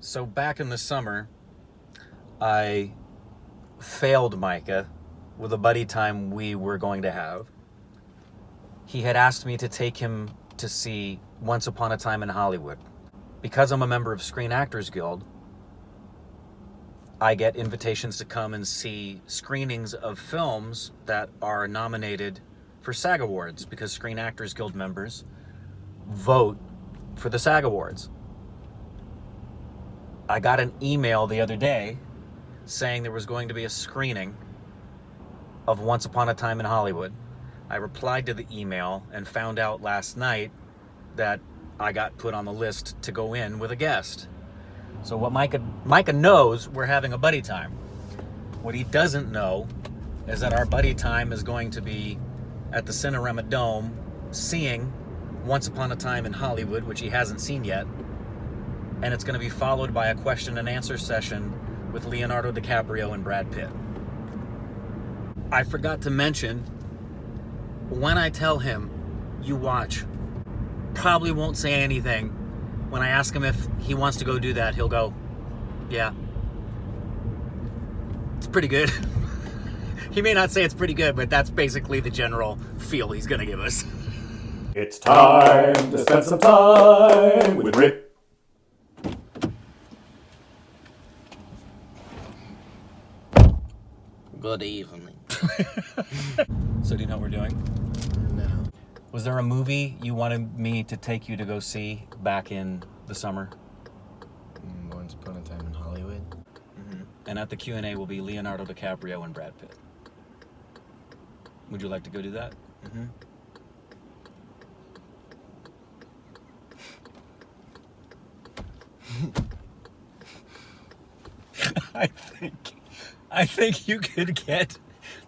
So back in the summer, I failed Micah with a buddy time we were going to have. He had asked me to take him to see Once Upon a Time in Hollywood. Because I'm a member of Screen Actors Guild, I get invitations to come and see screenings of films that are nominated for SAG Awards, because Screen Actors Guild members vote for the SAG Awards. I got an email the other day saying there was going to be a screening of Once Upon a Time in Hollywood. I replied to the email and found out last night that I got put on the list to go in with a guest. So what Micah knows, we're having a buddy time. What he doesn't know is that our buddy time is going to be at the Cinerama Dome seeing Once Upon a Time in Hollywood, which he hasn't seen yet. And it's going to be followed by a question and answer session with Leonardo DiCaprio and Brad Pitt. I forgot to mention, when I tell him, you watch, probably won't say anything. When I ask him if he wants to go do that, he'll go, yeah. It's pretty good. He may not say it's pretty good, but that's basically the general feel he's going to give us. It's time to spend some time with Rick. Good evening. So do you know what we're doing? No. Was there a movie you wanted me to take you to go see back in the summer? Once Upon a Time in Hollywood. Mm-hmm. And at the Q&A will be Leonardo DiCaprio and Brad Pitt. Would you like to go do that? Mm-hmm. I think you could get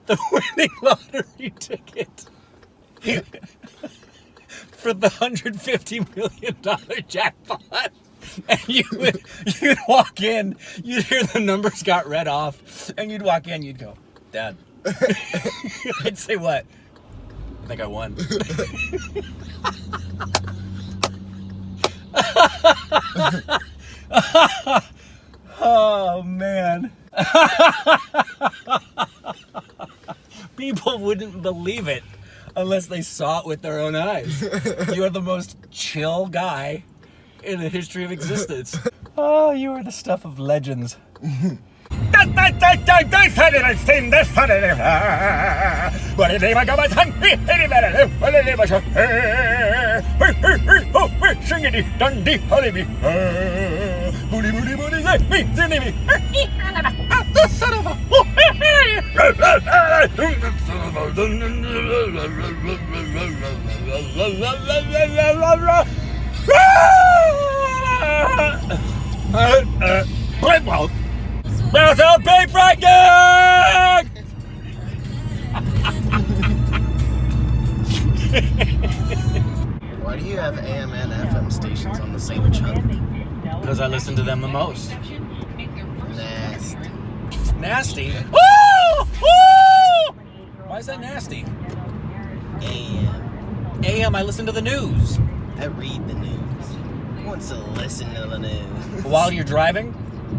the winning lottery ticket for the $150 million jackpot. And you'd walk in, you'd hear the numbers got read off, and you'd walk in, you'd go, Dad. I'd say, what? I think I won. Oh, man. People wouldn't believe it unless they saw it with their own eyes. You are the most chill guy in the history of existence. Oh, you are the stuff of legends. There's a big breaking! Why do you have AM and FM stations on the same chunk? Because I listen to them the most. Nasty. Nasty? Woo! Woo! Why is that nasty? AM. AM, I listen to the news. I read the news. Who wants to listen to the news? While you're driving,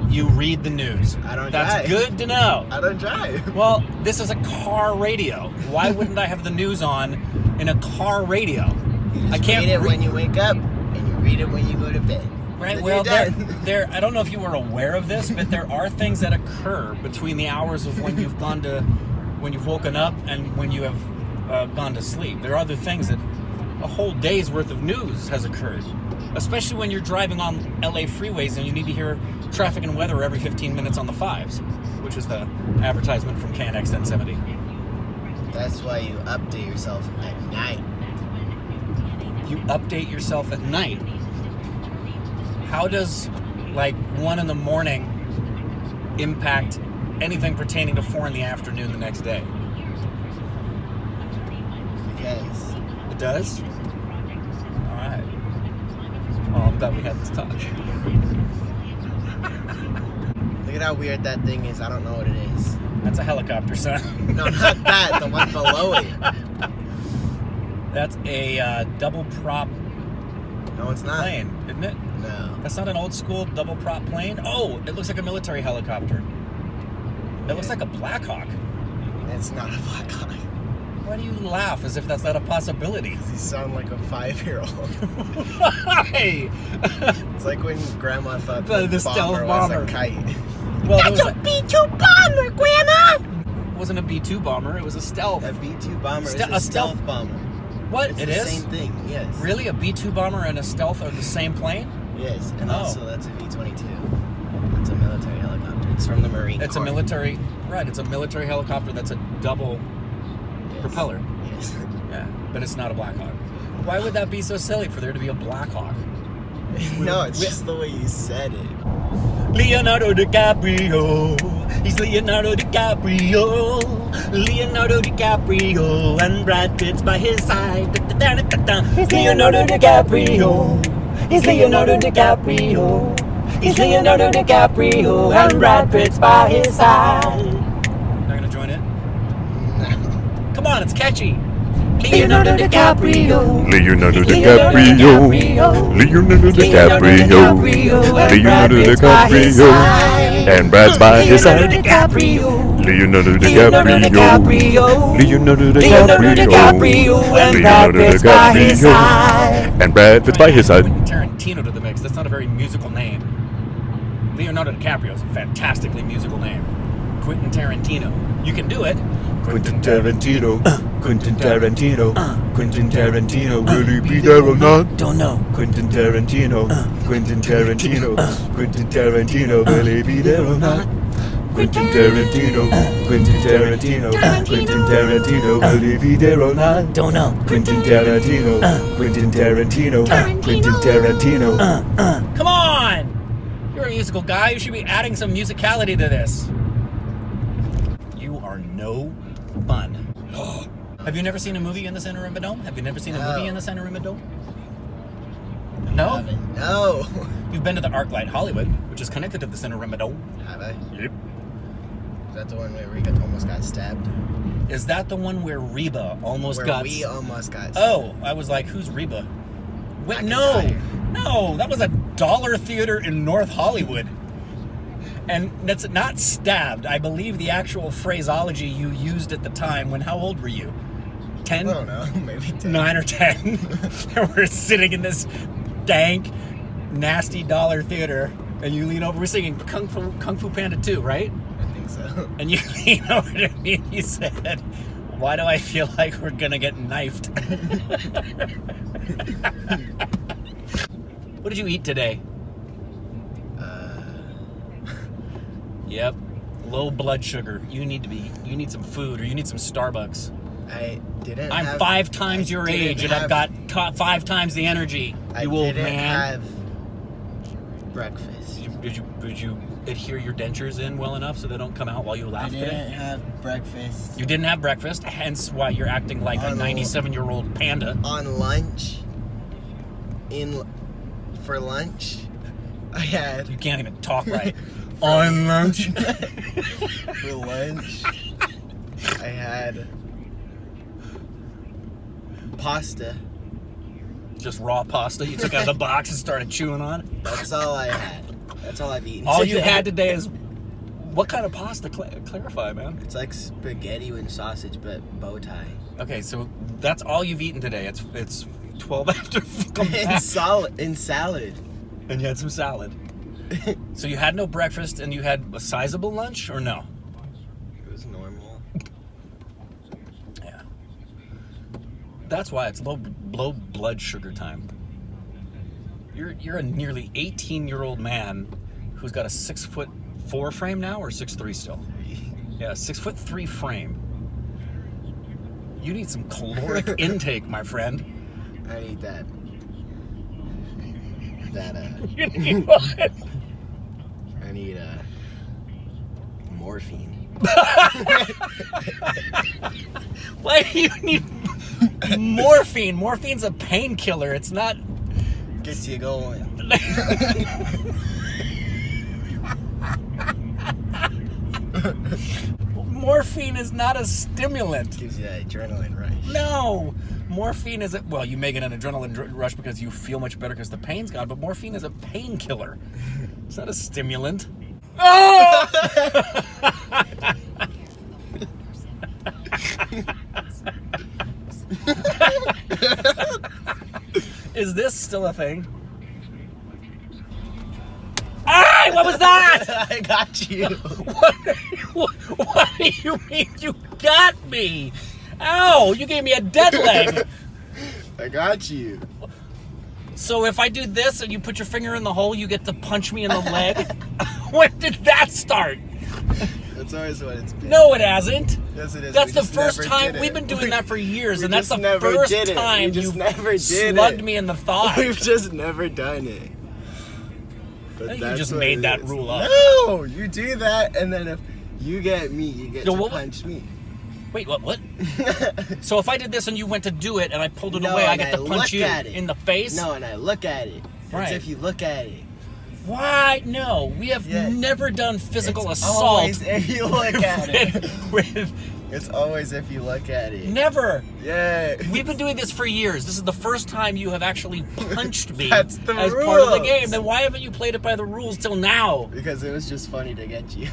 you read the news. I don't That's drive. good to know. I don't drive. Well, this is a car radio. Why wouldn't I have the news on in a car radio? You just read it when you wake up, and you read it when you go to bed. Right. Then Well, you're done. I don't know if you were aware of this, but there are things that occur between the hours of when you've woken up and when you have gone to sleep. There are other things that a whole day's worth of news has occurred, especially when you're driving on LA freeways and you need to hear traffic and weather every 15 minutes on the 5s, which is the advertisement from KNX 1070. That's why you update yourself at night. You update yourself at night. How does, 1 in the morning impact anything pertaining to 4 in the afternoon the next day? Because It does? Alright. Well, I'm glad we had this talk. look at how weird that thing is. I don't know what it is. That's a helicopter, son. No, not that. The one below it. That's a double prop No, it's not. plane, isn't it? No. That's not an old school double prop plane? Oh, it looks like a military helicopter. It looks like a Black Hawk. It's not a Black Hawk. Why do you laugh as if that's not a possibility? You sound like a 5-year-old. Why? It's like when Grandma thought The stealth bomber. was a kite. Well, That's a B-2 bomber, Grandma! it wasn't a B-2 bomber, it was a stealth. A B-2 bomber is A a stealth bomber. What? It's It the is? same thing, yes. Really? A B-2 bomber and a stealth are the same plane? Yes, and Oh. also that's a V-22. It's a military helicopter. It's from the Marine It's Corps. a military, right, it's a military helicopter that's a double Yes. propeller. Yes. Yeah, but it's not a Black Hawk. Why would that be so silly for there to be a Black Hawk? No, it's just the way you said it. Leonardo DiCaprio, he's Leonardo DiCaprio, Leonardo DiCaprio, and Brad Pitt's by his side. He's Leonardo DiCaprio, he's Leonardo DiCaprio, he's Leonardo DiCaprio, and Brad Pitt's by his side. Not gonna join it? Come on, it's catchy. Leonardo DiCaprio, Leonardo DiCaprio, Leonardo DiCaprio, Leonardo DiCaprio, and Brad's by his side. Leonardo DiCaprio, Leonardo DiCaprio, Leonardo DiCaprio, and Brad Pitt's by his side. Quentin Tarantino to the mix. That's not a very musical name. Leonardo DiCaprio is a fantastically musical name. Quentin Tarantino. You can do it. Quentin Tarantino, Quentin Tarantino, Quentin Tarantino, will he be there or not? Don't know. Quentin Tarantino, Quentin Tarantino, Quentin Tarantino, will he be there or not? Quentin Tarantino, Quentin Tarantino, Quentin Tarantino, will he be there or not? Don't know. Quentin Tarantino, Quentin Tarantino, Quentin Tarantino. Come on! You're a musical guy. You should be adding some musicality to this. You are no fun. Have you never seen a movie in the Center Rim Dome? Have you never seen a movie in the Center Rim Dome? No? No. You've been to the ArcLight Hollywood, which is connected to the Center Rim Dome. Have I? Yep. Is that the one where we almost got stabbed? Is that the one where Reba almost Where got... we almost got stabbed. Oh, I was like, who's Reba? Wait, no, McIntyre. no, that was a dollar theater in North Hollywood. And that's not stabbed. I believe the actual phraseology you used at the time when, how old were you? 10? I don't know, maybe 10. 9 or 10. And we're sitting in this dank, nasty dollar theater, and you lean over, we're singing Kung Fu Panda 2, right? I think so. And you lean over to me and you said, why do I feel like we're gonna get knifed? What did you eat today? Yep. Low blood sugar. You need some food, or you need some Starbucks. I didn't I'm have... 5 times your didn't age, and I've got 5 times the energy. I You old didn't man. have breakfast. Did you adhere your dentures in well enough so they don't come out while you I laugh didn't today? have breakfast. You didn't have breakfast, hence why you're acting like a On 97-year-old panda. On lunch, for lunch, I had... You can't even talk right. On lunch. For lunch, I had pasta. Just raw pasta you took out of the box and started chewing on it. That's all I had. That's all I've eaten. All you today. had today is what kind of pasta? Clarify, man. It's like spaghetti with sausage, but bow tie. Okay, so that's all you've eaten today. It's 12 after. And salad. And you had some salad. So you had no breakfast and you had a sizable lunch, or no? It was normal. Yeah. That's why it's low blood sugar time. You're a nearly 18-year-old man who's got a 6'4" frame now, or 6'3" still? Yeah, 6'3" frame. You need some caloric intake, my friend. I need that. You need what? I need morphine. Why do you need morphine? Morphine's a painkiller. It's not. Gets you going. Morphine is not a stimulant. Gives you that adrenaline rush. No. Morphine is well, you may get an adrenaline rush because you feel much better because the pain's gone, but morphine is a painkiller. It's not a stimulant. Oh! Is this still a thing? Hey, what was that? I got you. What do you mean you got me? Ow, you gave me a dead leg. I got you. So if I do this and you put your finger in the hole, you get to punch me in the leg? When did that start? That's always what it's been. No, it hasn't. Yes, it is. That's We the just first never time. did it. We've been doing that for years, We and that's just the never first did it. We time just you never did slugged it. me in the thigh. We've just never done it. But I think you that's just what made it that is. rule up. No, you do that, and then if you get me, you get Yo, to what- punch me. Wait, what? So if I did this and you went to do it and I pulled it No, away, I and get to I punch look you at it. in the face? No, and I look at it. Right. It's if you look at it. Why? No, we have Yes. never done physical It's assault. always if you look at it. with It's always if you look at it. never. Yeah. We've been doing this for years. This is the first time you have actually punched me That's the as part of the rules. game. Then why haven't you played it by the rules till now? Because it was just funny to get you.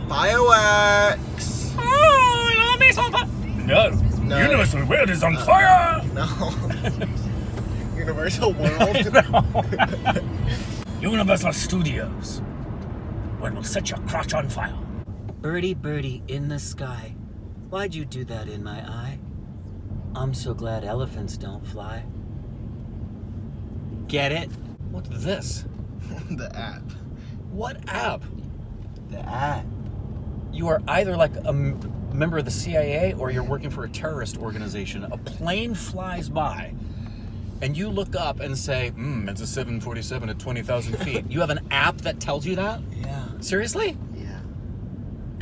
Fireworks! Oh, it'll be so fun. No. No. Universal World is on fire! No. Universal World. Universal Studios. When we'll set your crotch on fire. Birdie, birdie in the sky. Why'd you do that in my eye? I'm so glad elephants don't fly. Get it? What's this? The app. What app? The app. You are either like a member of the CIA or you're working for a terrorist organization. A plane flies by and you look up and say, it's a 747 at 20,000 feet. You have an app that tells you that? Yeah. Seriously? Yeah.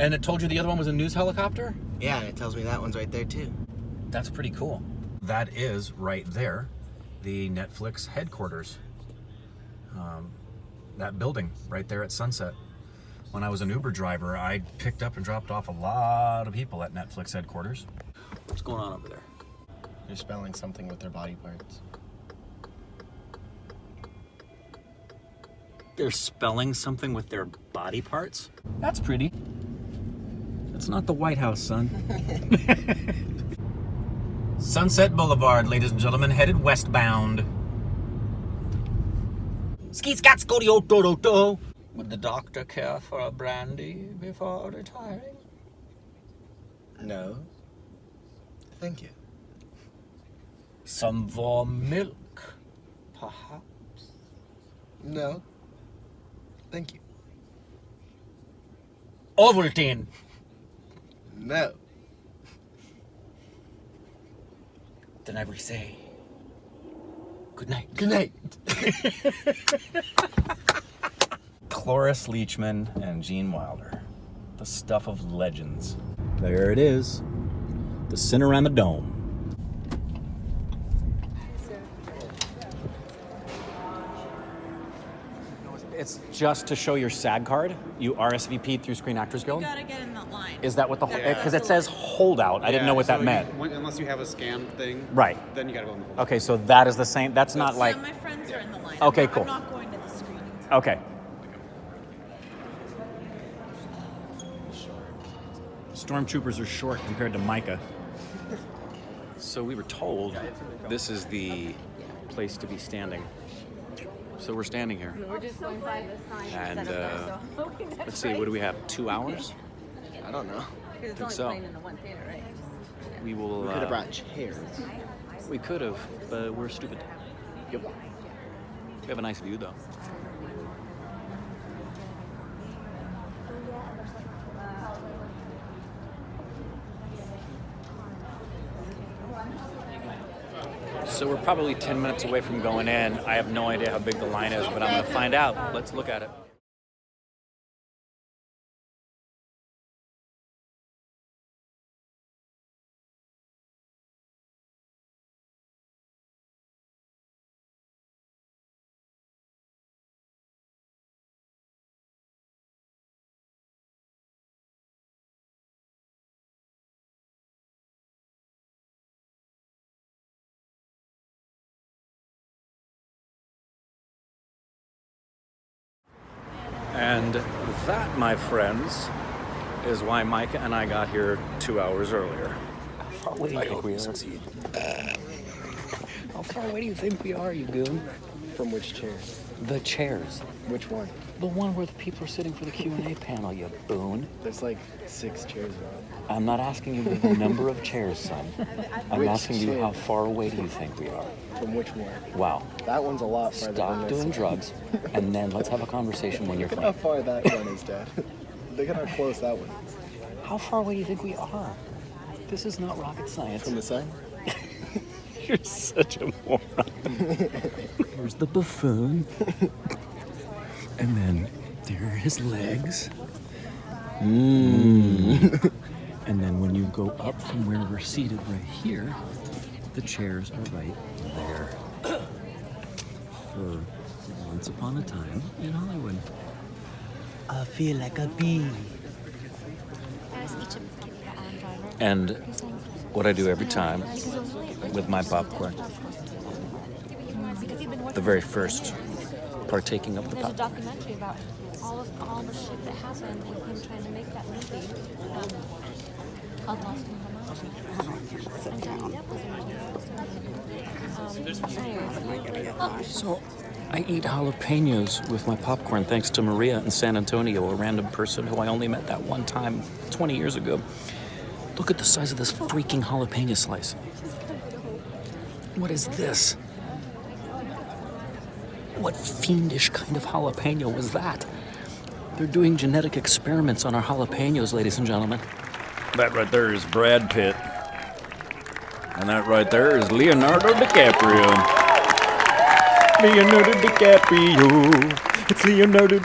And it told you the other one was a news helicopter? Yeah, and it tells me that one's right there too. That's pretty cool. That is right there, the Netflix headquarters. That building right there at Sunset. When I was an Uber driver, I picked up and dropped off a lot of people at Netflix headquarters. What's going on over there? You're spelling something with their body parts. They're spelling something with their body parts? That's pretty. That's not the White House, son. Sunset Boulevard, ladies and gentlemen, headed westbound. Ski scat scodio do do. Would the doctor care for a brandy before retiring? No. Thank you. Some warm milk, perhaps? No. Thank you. Ovaltine. No. Then I will say, good night. Good night. Cloris Leachman and Gene Wilder. The stuff of legends. There it is. The Cinerama Dome. It's just to show your SAG card. You RSVP'd through Screen Actors Guild. You gotta get in that line. Is that what the That's because it the says line. holdout? I didn't know what that meant. Unless you have a scan thing, Right. then you gotta go in the hole. Okay, so that is the same. That's not like. Yeah, my friends are in the line. Okay, I'm not, cool. I'm not going to the screening. Okay. Stormtroopers are short compared to Micah. So we were told this is the place to be standing. So we're standing here. We're just going by the sign. And let's see, what do we have? 2 hours? I don't know. Because it's think only so. playing in the one theater, right? We will. We could have brought chairs. We could have, but we're stupid. Yep. We have a nice view though. So we're probably 10 minutes away from going in. I have no idea how big the line is, but I'm gonna find out. Let's look at it. And that, my friends, is why Micah and I got here 2 hours earlier. How far away do you think we are? How far away do you think we are, you goon? From which chairs? The chairs. Which one? The one where the people are sitting for the Q&A panel, you boon. There's like 6 chairs around. I'm not asking you the number of chairs, son. I'm Which asking you chair? how far away do you think we are? From which one? Wow. That one's a lot farther than Stop this doing one. drugs, and then let's have a conversation when you're Look at how fine. far that one is, Dad. Look at how close that one is. How far away do you think we are? This is not rocket science. From the sun? You're such a moron. Here's the buffoon. And then there are his legs. And then when you go up from where we're seated right here, the chairs are right there. For once upon a time in Hollywood. I feel like a bee. And what I do every time with my popcorn, the very first partaking of the There's a popcorn. documentary about all the shit that happened and him trying to make that movie. Called Lost in Vermont. So I eat jalapenos with my popcorn thanks to Maria in San Antonio, a random person who I only met that one time 20 years ago. Look at the size of this freaking jalapeno slice. What is this? What fiendish kind of jalapeno was that? They're doing genetic experiments on our jalapenos, ladies and gentlemen. That right there is Brad Pitt. And that right there is Leonardo DiCaprio. Leonardo DiCaprio. It's Leonardo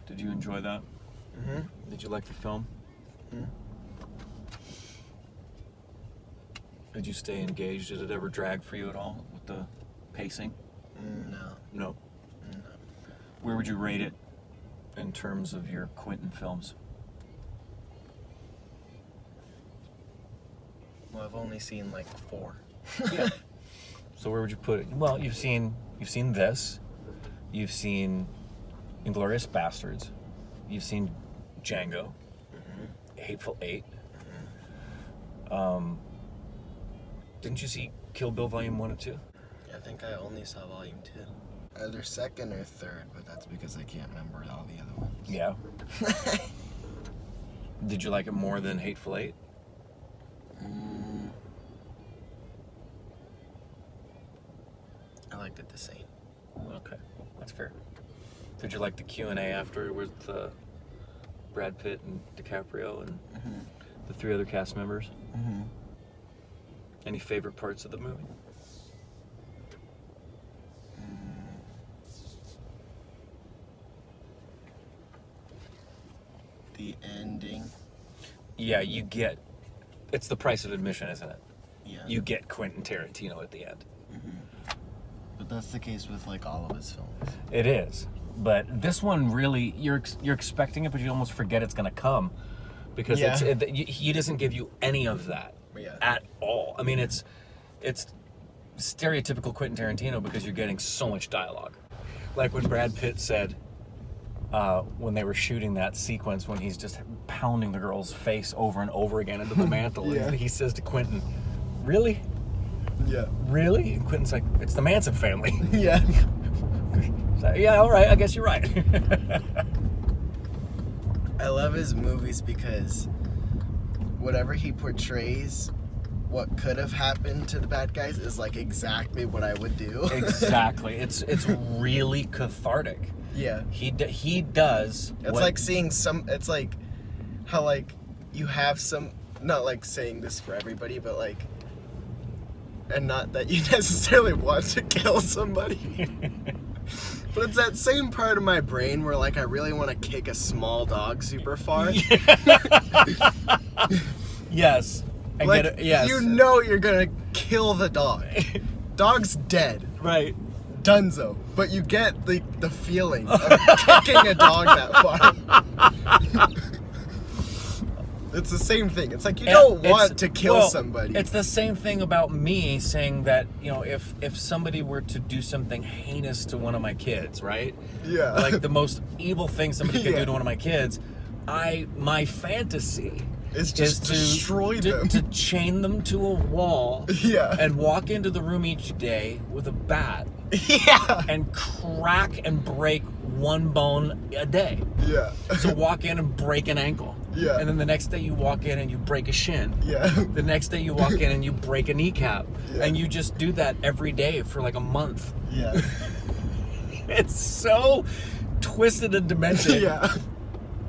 Did you enjoy that? Mm-hmm. Did you like the film? Did you stay engaged? Did it ever drag for you at all with the pacing? No. No. Where would you rate it in terms of your Quentin films? Well, I've only seen like 4. So where would you put it? Well, you've seen this. You've seen Inglourious Bastards. You've seen Django. Hateful Eight. Didn't you see Kill Bill Volume 1 and 2? I think I only saw Volume 2. Either second or third, but that's because I can't remember all the other ones. Yeah. Did you like it more than Hateful Eight? I liked it the same. Okay, that's fair. Did you like the Q&A after with Brad Pitt and DiCaprio and the 3 other cast members? Any favorite parts of the movie? The ending. Yeah, you get... It's the price of admission, isn't it? Yeah. You get Quentin Tarantino at the end. But that's the case with like all of his films. It is. But this one really, you're expecting it, but you almost forget it's going to come. Because Yeah. he doesn't give you any of that Yeah. at all. I mean, it's stereotypical Quentin Tarantino because you're getting so much dialogue. Like when Brad Pitt said, when they were shooting that sequence when he's just pounding the girl's face over and over again into the mantle, Yeah. he says to Quentin, "Really? Yeah. Really?" And Quentin's like, "It's the Manson family." Yeah. So, yeah, all right, I guess you're right. I love his movies because whatever he portrays, what could have happened to the bad guys is like exactly what I would do. Exactly. It's really cathartic. Yeah. He does. It's like seeing it's like how like you have some, not like saying this for everybody, but like, and not that you necessarily want to kill somebody. But it's that same part of my brain where like I really want to kick a small dog super far. Yes. And Like, get it, yes. you know you're gonna kill the dog. Dog's dead. Right. Dunzo. But you get the feeling of kicking a dog that far. It's the same thing. It's like you And don't it's- want to kill well, somebody. It's the same thing about me saying that, if somebody were to do something heinous to one of my kids, right? Yeah. Like the most evil thing somebody could Yeah. do to one of my kids, my fantasy It's just destroy them. to chain them to a wall Yeah. and walk into the room each day with a bat Yeah. and crack and break one bone a day. Yeah. So walk in and break an ankle. Yeah. And then the next day you walk in and you break a shin. Yeah. The next day you walk in and you break a kneecap. Yeah. And you just do that every day for like a month. Yeah. It's so twisted and demented. Yeah.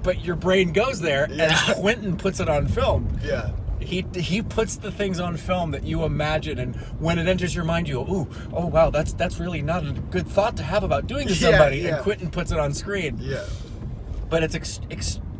But your brain goes there, Yeah. and Quentin puts it on film. Yeah. He puts the things on film that you imagine, and when it enters your mind, you go, oh wow, that's really not a good thought to have about doing to Yeah, somebody. yeah. And Quentin puts it on screen. Yeah. But it's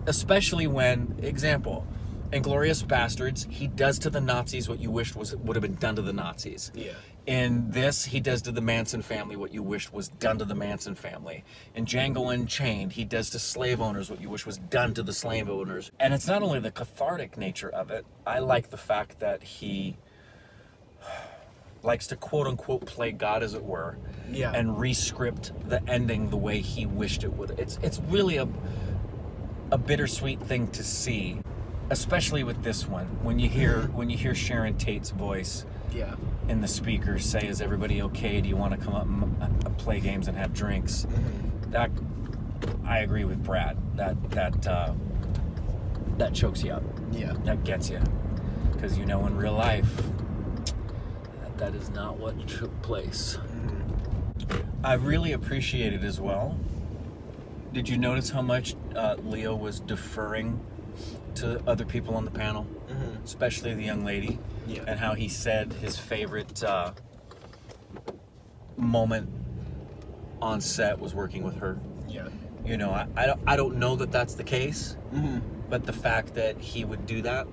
especially when, example, Inglourious Bastards, he does to the Nazis what you wished would have been done to the Nazis. Yeah. In this, he does to the Manson family what you wished was done to the Manson family. In Django Unchained, he does to slave owners what you wish was done to the slave owners. And it's not only the cathartic nature of it, I like the fact that he likes to quote-unquote play God, as it were, Yeah. and re-script the ending the way he wished it would. It's really a bittersweet thing to see, especially with this one. When you hear Sharon Tate's voice Yeah. in the speaker say, "Is everybody okay? Do you want to come up and play games and have drinks?" That I agree with Brad. That chokes you up. Yeah. That gets you, because in real life, that is not what took place. I really appreciate it as well. Did you notice how much Leo was deferring to other people on the panel, especially the young lady? Yeah. And how he said his favorite moment on set was working with her. Yeah. I don't know that that's the case, but the fact that he would do that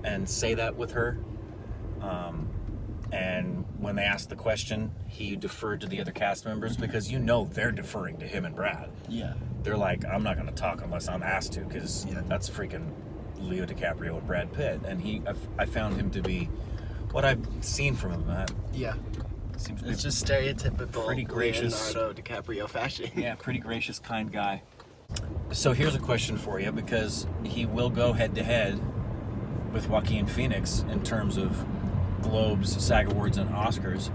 and say that with her, and when they asked the question, he deferred to the other cast members, because they're deferring to him and Brad. Yeah. They're like, I'm not going to talk unless I'm asked to, because that's freaking Leo DiCaprio and Brad Pitt. And I found him to be what I've seen from him. Yeah. Seems to be It's just stereotypical pretty gracious. Leonardo DiCaprio fashion. yeah, pretty gracious, kind guy. So here's a question for you, because he will go head to head with Joaquin Phoenix in terms of Globes, SAG Awards, and Oscars.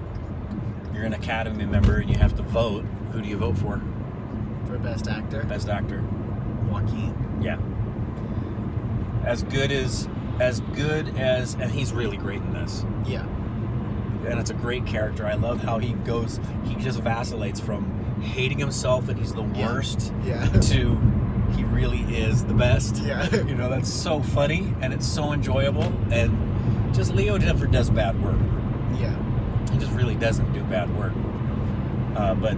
You're an Academy member and you have to vote. Who do you vote for? For Best Actor, Best actor. Joaquin. Yeah. As good as, and he's really great in this. Yeah. And it's a great character. I love how he just vacillates from hating himself and he's the worst Yeah. to he really is the best. Yeah. That's so funny and it's so enjoyable, and just Leo never does bad work. Yeah. He just really doesn't do bad work. But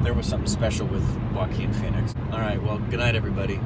there was something special with Joaquin Phoenix. All right, well, good night, everybody.